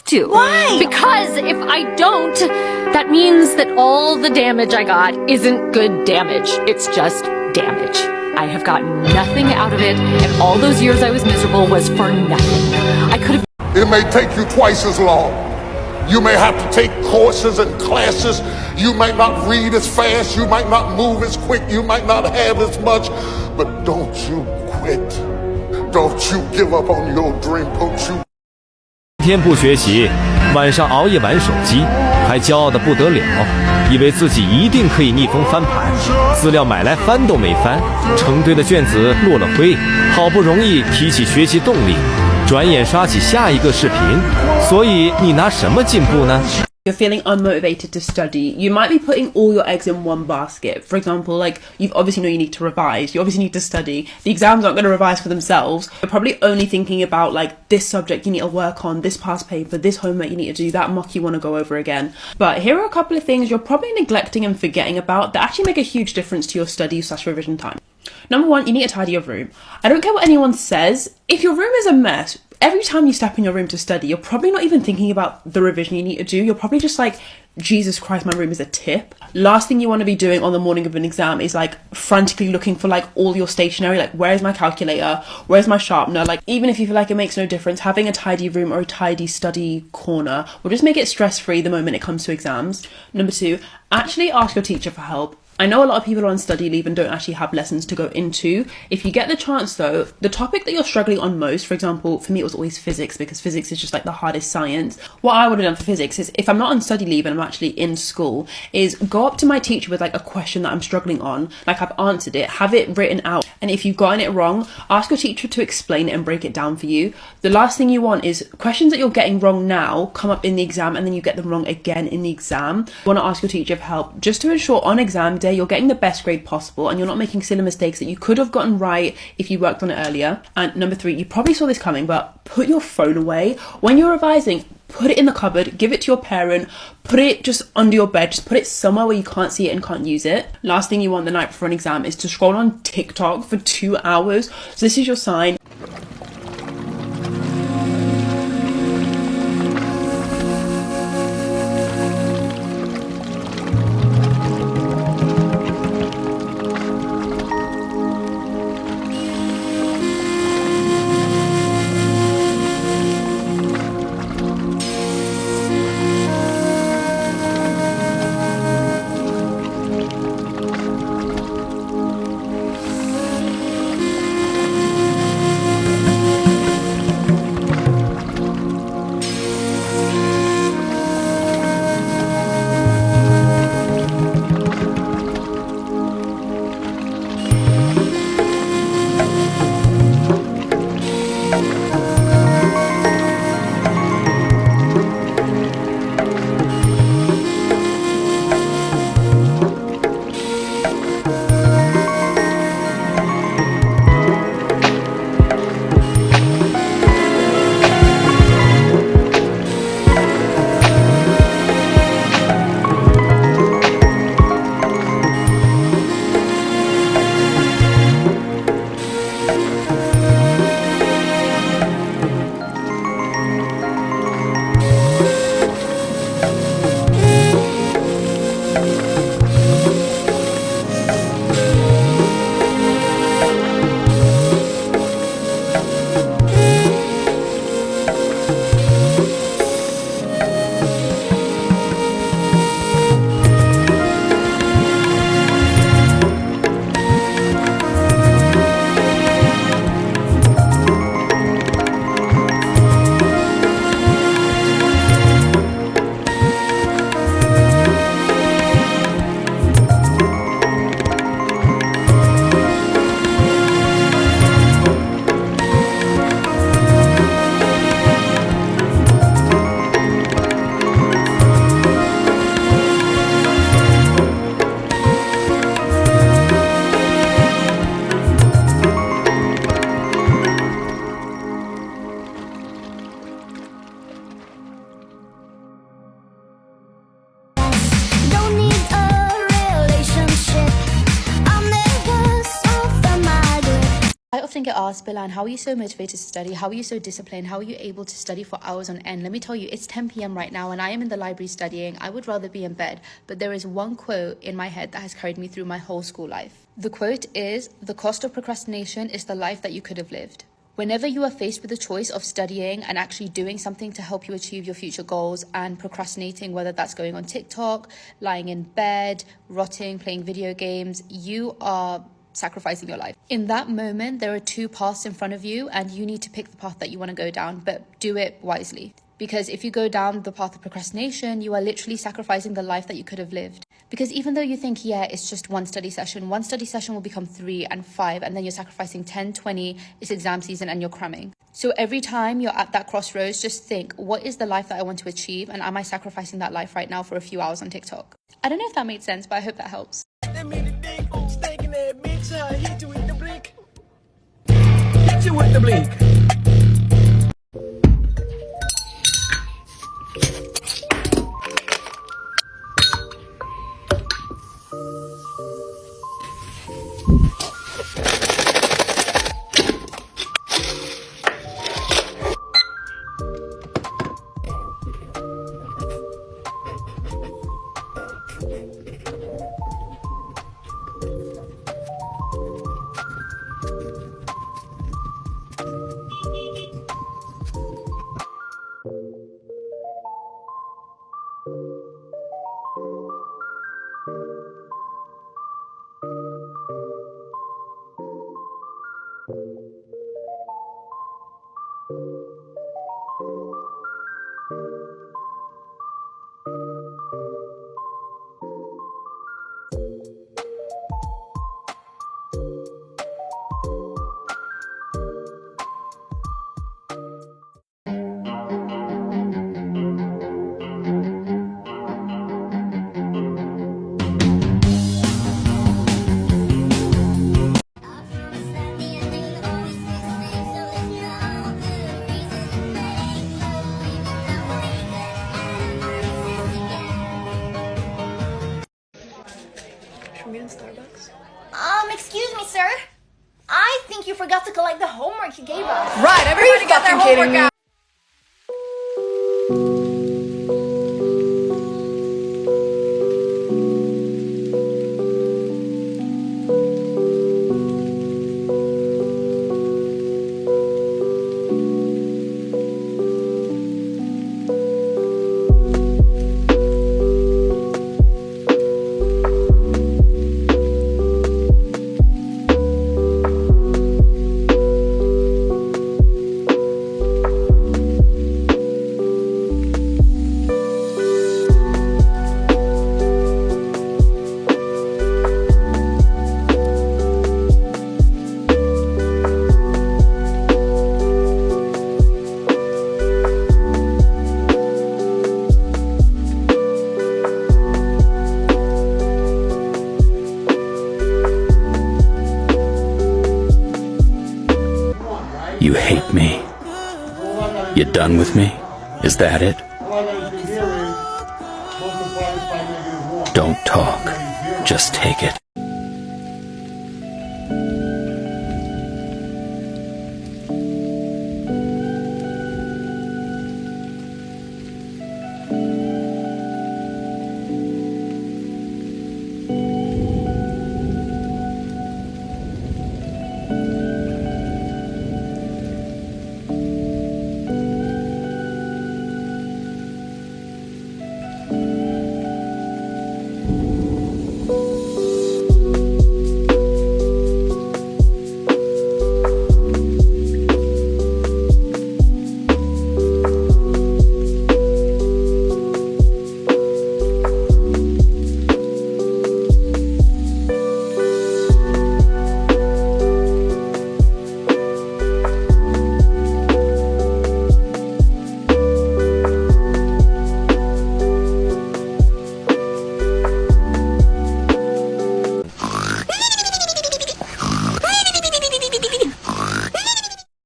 to. Why? Because if I don't, that means that all the damage I got isn't good damage. It's just damage. I have gotten nothing out of it, and all those years I was miserable was for nothing. I could have... It may take you twice as long. You may have to take courses and classes. You might not read as fast. You might not move as quick. You might not have as much. But don't you quit. Don't you give up on your dream. Don't you. 天不学习，晚上熬夜玩手机，还骄傲得不得了，以为自己一定可以逆风翻盘，资料买来翻都没翻，成堆的卷子落了灰，好不容易提起学习动力，转眼刷起下一个视频，所以你拿什么进步呢？You're feeling unmotivated to study, you might be putting all your eggs in one basket. For example, like, you obviously know you need to revise, you obviously need to study. The exams aren't going to revise for themselves. You're probably only thinking about, like, this subject you need to work on, this past paper, this homework you need to do, that mock you want to go over again. But here are a couple of things you're probably neglecting and forgetting about that actually make a huge difference to your study/revision time. Number one, you need to tidy your room. I don't care what anyone says, if your room is a mess, every time you step in your room to study, you're probably not even thinking about the revision you need to do. You're probably just like, Jesus Christ, my room is a tip. Last thing you want to be doing on the morning of an exam is like frantically looking for like all your stationery, like where's my calculator, where's my sharpener. Like, even if you feel like it makes no difference, having a tidy room or a tidy study corner will just make it stress-free the moment it comes to exams. Number two, actually ask your teacher for help. I know a lot of people are on study leave and don't actually have lessons to go into. If you get the chance though, the topic that you're struggling on most, for example, for me it was always physics, because physics is just like the hardest science. What I would have done for physics is, if I'm not on study leave and I'm actually in school, is go up to my teacher with like a question that I'm struggling on, like I've answered it, have it written out. And if you've gotten it wrong, ask your teacher to explain it and break it down for you. The last thing you want is questions that you're getting wrong now come up in the exam and then you get them wrong again in the exam. You want to ask your teacher for help just to ensure on exam day you're getting the best grade possible and you're not making silly mistakes that you could have gotten right if you worked on it earlier. And number three, you probably saw this coming, but put your phone away. When you're revising, put it in the cupboard, give it to your parent, put it just under your bed, just put it somewhere where you can't see it and can't use it. Last thing you want the night before an exam is to scroll on TikTok for 2 hours. So this is your sign. often get asked, Bilan, how are you so motivated to study? How are you so disciplined? How are you able to study for hours on end? Let me tell you, it's 10 p.m. right now and I am in the library studying. I would rather be in bed, but there is one quote in my head that has carried me through my whole school life. The quote is, "The cost of procrastination is the life that you could have lived." Whenever you are faced with the choice of studying and actually doing something to help you achieve your future goals and procrastinating, whether that's going on TikTok, lying in bed, rotting, playing video games, you are sacrificing your life. In that moment, there are two paths in front of you and you need to pick the path that you want to go down, but do it wisely. Because if you go down the path of procrastination, you are literally sacrificing the life that you could have lived. Because even though you think, yeah, it's just one study session will become 3 and 5, and then you're sacrificing 10, 20, it's exam season and you're cramming. So every time you're at that crossroads, just think, what is the life that I want to achieve? And am I sacrificing that life right now for a few hours on TikTok? I don't know if that made sense, but I hope that helps. Hit you with the blink. Hit you with the blink. Excuse me, sir. I think you forgot to collect the homework you gave us. Right, everybody got their homework out. You hate me? You done with me? Is that it? Don't talk. Just take it.